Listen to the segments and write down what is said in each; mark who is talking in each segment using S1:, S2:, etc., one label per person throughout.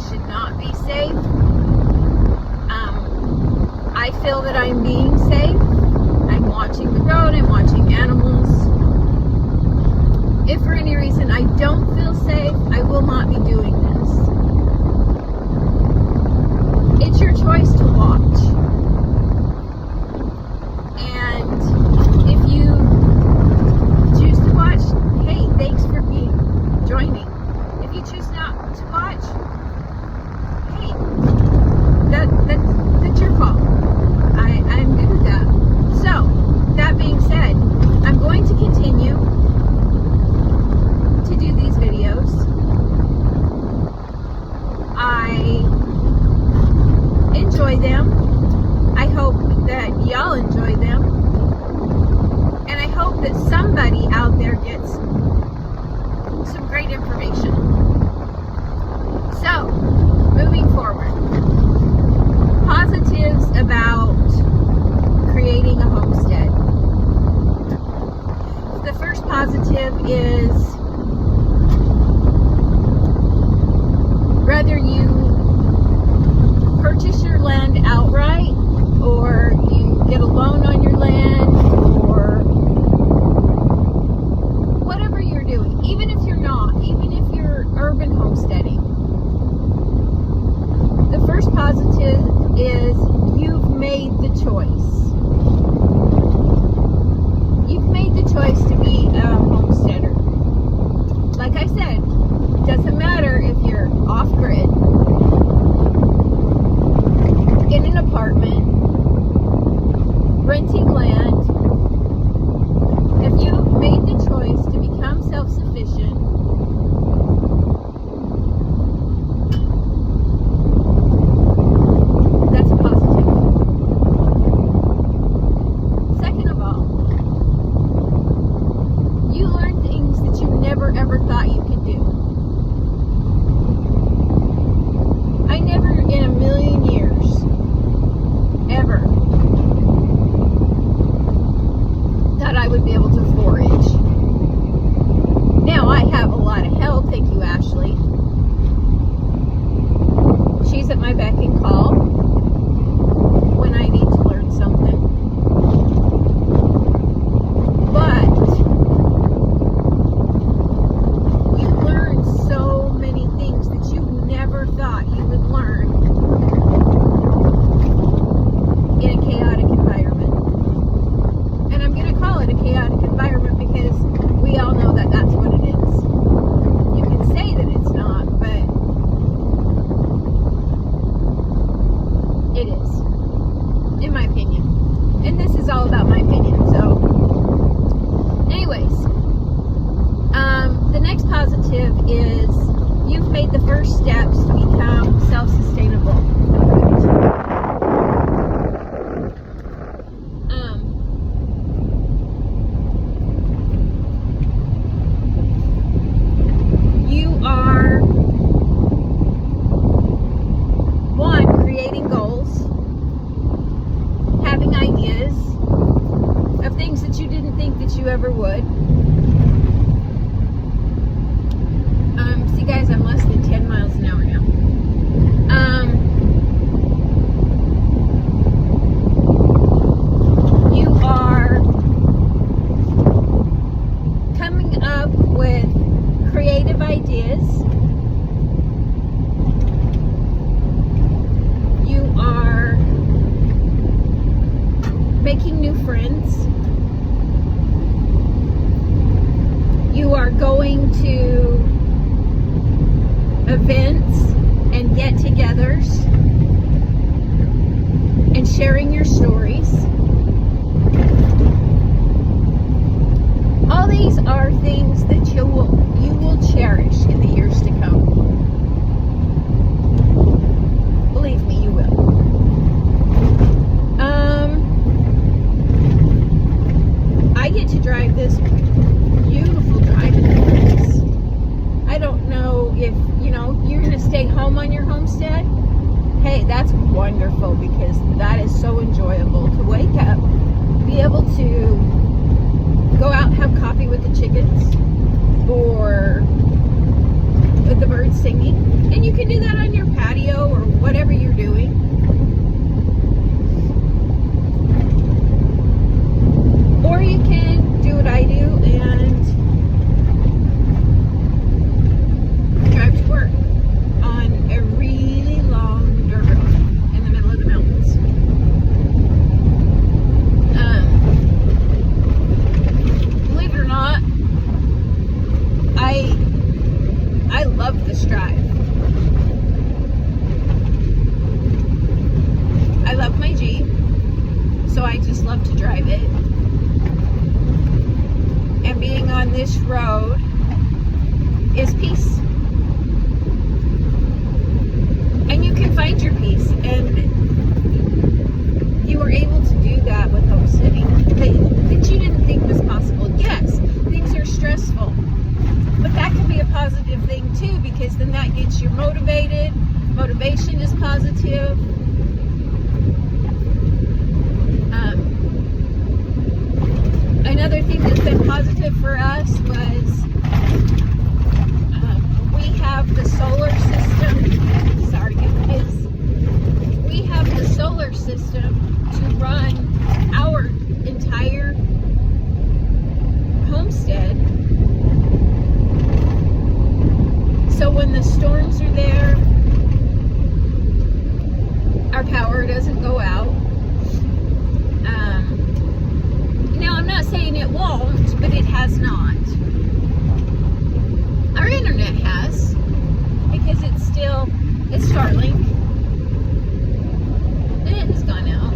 S1: should not be safe. I feel that I'm being safe. I'm watching the road, I'm watching animals. If for any reason I don't feel safe, I will not be doing this. It's your choice to watch. And if you choose to watch, hey, thanks for joining. If you choose not to watch, hey, that's your fault. I'm good with that. So, that being said, I'm going to continue to do these videos. I enjoy them. I hope that y'all enjoy them. And I hope that somebody out there gets some great information. So, moving forward. Positives about creating a homestead. The first positive is whether you purchase your land outright or you get a loan on your land or whatever you're doing, even if you're not, even if you're urban homesteading. The first positive is you've made the choice. You've made the choice to be a homesteader. Like I said, it doesn't matter if you're off-grid, in an apartment, renting land. If you've made the choice to become self-sufficient, that's a positive. Second of all, you learn things that you never ever thought you could do. I never in a million years ever thought I would be able to forage. Now I have a lot of help, thank you, Ashley. She's at my beck and call when I need to learn something. But you learn so many things that you never thought you would learn in a chaotic environment. And I'm going to call it a chaotic environment because we all know that that's what it is. You can say that it's not, but it is, in my opinion. And this is all about my opinion, so anyways, the next positive is you've made the first steps to become self-sustainable. You are, one, creating goals, having ideas of things that you didn't think that you ever would. See guys, I'm less than 10 miles an hour now. You are coming up with creative ideas. You are making new friends. You are going to events and get-togethers and sharing your stories. All these are things that you will cherish in the years to come. Believe me, you will. I get to drive this beautiful driving course. I don't know if, you're going to stay home on your homestead. Hey, that's wonderful because that is so enjoyable to wake up, be able to go out and have coffee with the chickens or with the birds singing. And you can do that on your patio. made your peace, and you were able to do that with homesteading that you didn't think was possible. Yes, things are stressful, but that can be a positive thing too, because then that gets you motivated. Motivation is positive. Another thing that's been positive for us was we have the solar system. Sorry guys. We have the solar system to run our entire homestead. So when the storms are there, our power doesn't go out. Now I'm not saying it won't, but it has not. Our internet has, because it's Starlink. It has gone out.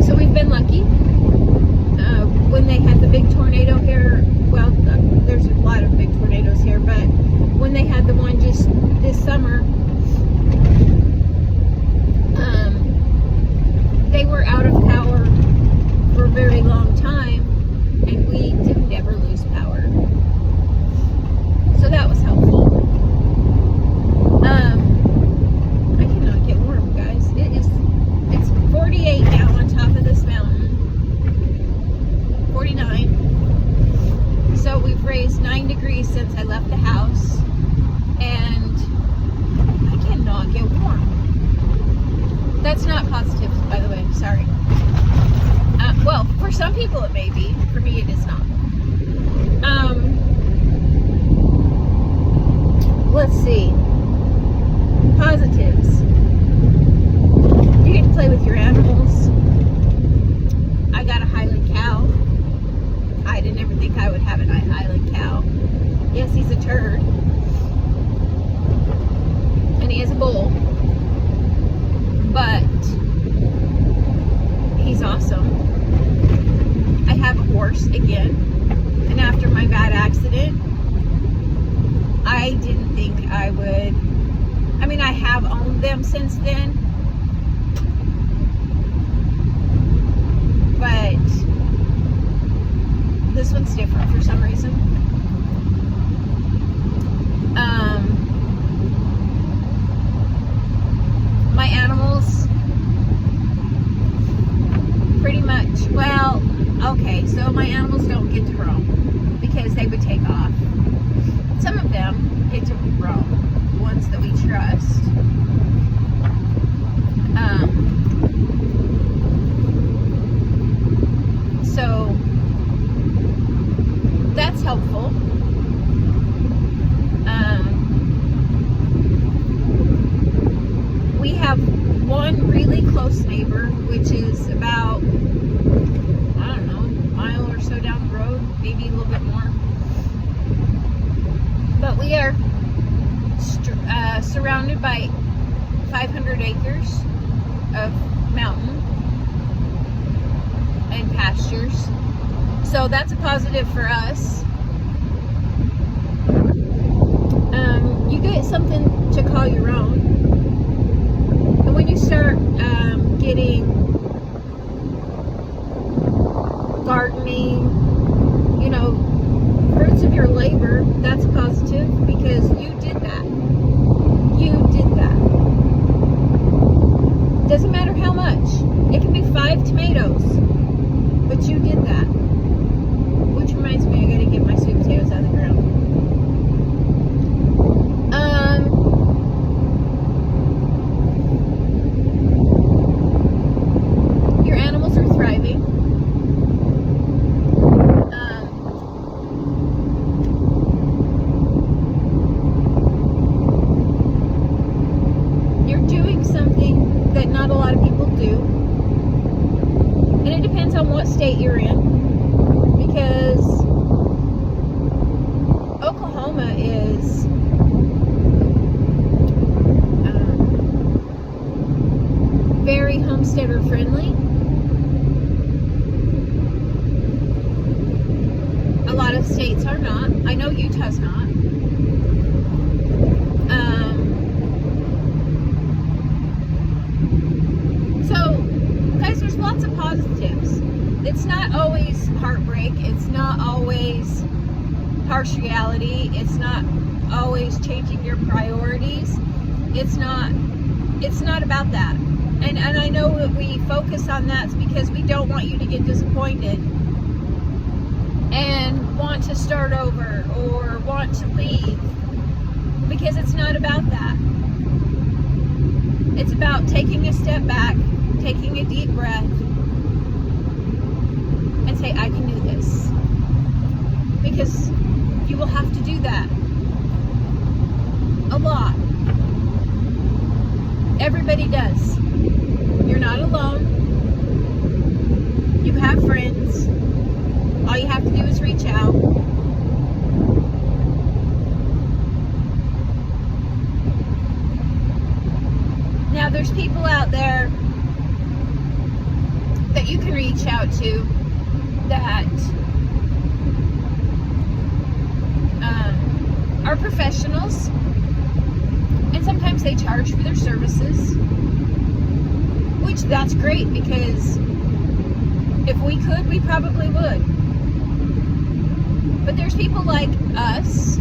S1: So we've been lucky. When they had the big tornado here, well, there's a lot of big tornadoes here, but when they had the one just this summer, they were out of power for a very long time, and we didn't ever lose power. So that was helpful. I cannot get warm, guys. It's 48 now on top of this mountain. 49. So we've raised 9 degrees since I left the house, and I cannot get warm. That's not positive, by the way. Sorry. Well, for some people it may be. For me, it is not. Let's see. Positives. You get to play with your animals. I got a Highland cow. I didn't ever think I would have a Highland cow. Yes, he's a turd. And he has a bull. But he's awesome. I have a horse again. And after my bad accident, I didn't think I would. I mean, I have owned them since then. But this one's different for some reason. My animals pretty much, well, okay, so my animals don't get to roam because they would take off. Some of them get to roam, the ones that we trust. So that's helpful. We have one really close neighbor, which is about, I don't know, a mile or so down the road, maybe a little bit more. But we are surrounded by 500 acres of mountain and pastures. So that's a positive for us. You get something to call your own. And when you start getting gardening, you know, fruits of your labor, that's positive because you did that. You did that. Doesn't matter how much. It can be 5 tomatoes, but you did that. Which reminds me, I gotta get my sweet potatoes out of the ground. Your animals are thriving. A lot of states are not. I know Utah's not. So, guys, there's lots of positives. It's not always heartbreak. It's not always partiality. It's not always changing your priorities. It's not about that. And I know that we focus on that because we don't want you to get disappointed and want to start over or want to leave, because it's not about that. It's about taking a step back, taking a deep breath, and say, I can do this. Because you will have to do that a lot. Everybody does. You're not alone. You have friends. All you have to do is reach out. Now, there's people out there that you can reach out to that are professionals, and sometimes they charge for their services, which that's great, because if we could, we probably would. But there's people like us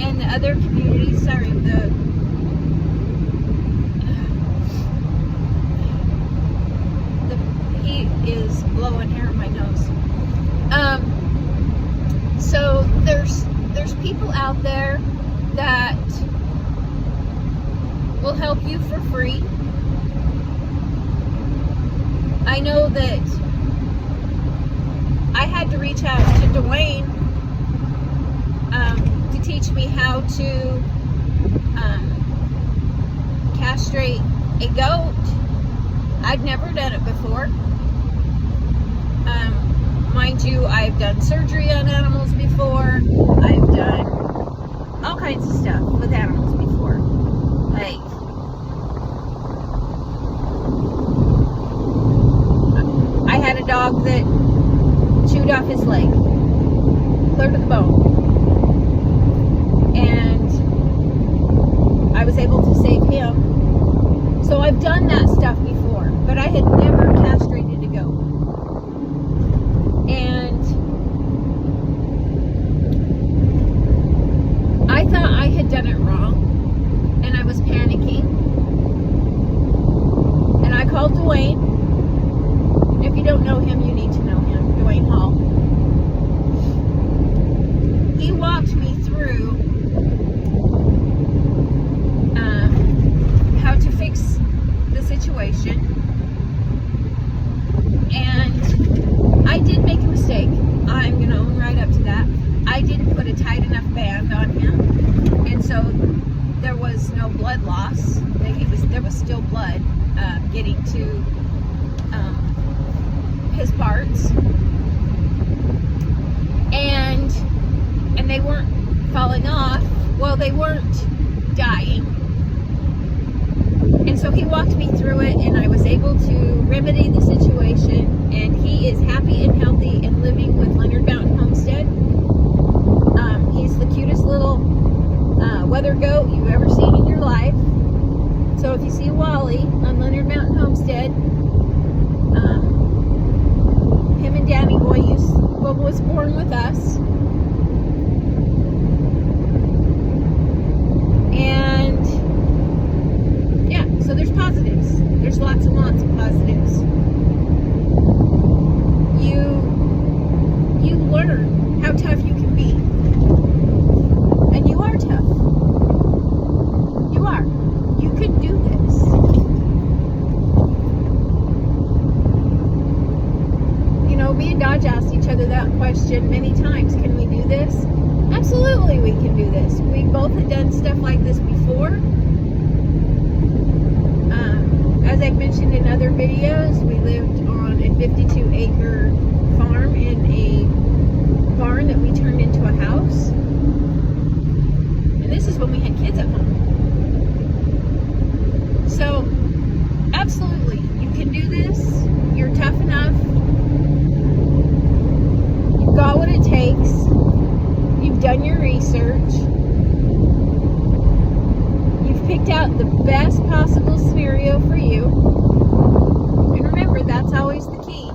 S1: and the other communities. Sorry, the heat is blowing hair in my nose. So there's people out there that will help you for free. I know that I had to reach out to Dwayne to teach me how to castrate a goat. I'd never done it before. Mind you, I've done surgery on animals before. I've done all kinds of stuff with animals before. Like, I had a dog that chewed off his leg, clear to the bone. And I was able to save him. So I've done that stuff before, but I had never castrated a goat. And I thought I had done it wrong, and I was panicking. And I called Dwayne. If you don't know him, you need to know him, Dwayne Hall. He walked me through how to fix the situation. And I did make a mistake. I'm going to own right up to that. I didn't put a tight enough band on him. And so there was no blood loss. There was still blood getting to his parts, and they weren't falling off. Well, they weren't dying, and so he walked me through it, and I was able to remedy the situation, and he is happy and healthy and living with Leonard Mountain Homestead. He's the cutest little weather goat you've ever seen in your life. So if you see Wally on Leonard Mountain Homestead, him and Danny Boy was born with us. And yeah, so there's positives. There's lots and lots of positives. You learn how tough you can be. And you are tough. You are. You can do this. Me and Dodge asked each other that question many times. Can we do this? Absolutely, we can do this. We both had done stuff like this before. As I've mentioned in other videos, we lived on a 52-acre farm in a barn that we turned into a house. And this is when we had kids at home. So, absolutely, you can do this. You're tough enough. Go done your research. You've picked out the best possible scenario for you. And remember, that's always the key.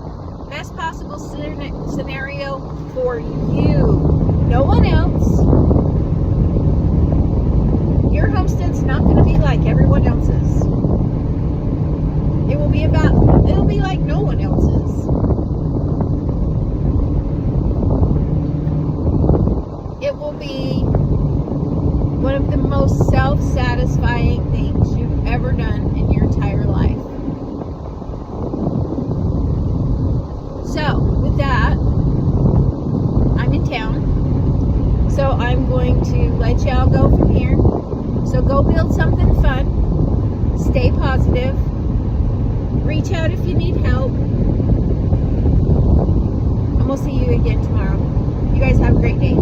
S1: Best possible scenario for you. No one else. Your homestead's not going to be like everyone else's. It'll be like no one else's. It will be one of the most self-satisfying things you've ever done in your entire life. So, with that, I'm in town. So I'm going to let y'all go from here. So go build something fun. Stay positive. Reach out if you need help. And we'll see you again tomorrow. You guys have a great day.